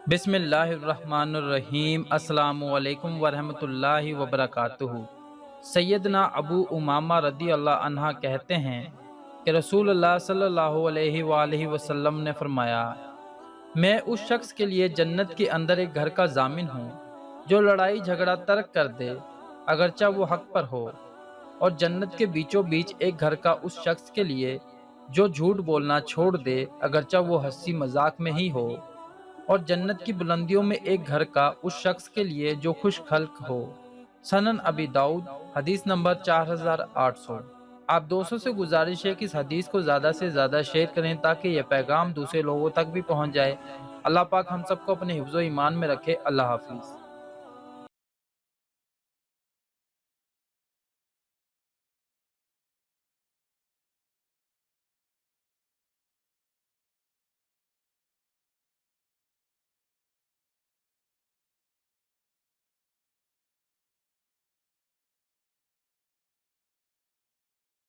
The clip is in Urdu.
بسم اللہ الرحمن الرحیم۔ السلام علیکم ورحمۃ اللہ وبرکاتہ۔ سیدنا ابو امامہ رضی اللہ عنہ کہتے ہیں کہ رسول اللہ صلی اللہ علیہ وآلہ وسلم نے فرمایا، میں اس شخص کے لیے جنت کے اندر ایک گھر کا ضامن ہوں جو لڑائی جھگڑا ترک کر دے اگرچہ وہ حق پر ہو، اور جنت کے بیچوں بیچ ایک گھر کا اس شخص کے لیے جو جھوٹ بولنا چھوڑ دے اگرچہ وہ ہنسی مذاق میں ہی ہو، اور جنت کی بلندیوں میں ایک گھر کا اس شخص کے لیے جو خوش خلق ہو۔ سنن ابی داؤد، حدیث نمبر 4800۔ آپ دوستوں سے گزارش ہے کہ اس حدیث کو زیادہ سے زیادہ شیئر کریں تاکہ یہ پیغام دوسرے لوگوں تک بھی پہنچ جائے۔ اللہ پاک ہم سب کو اپنے حفظ و ایمان میں رکھے۔ اللہ حافظ۔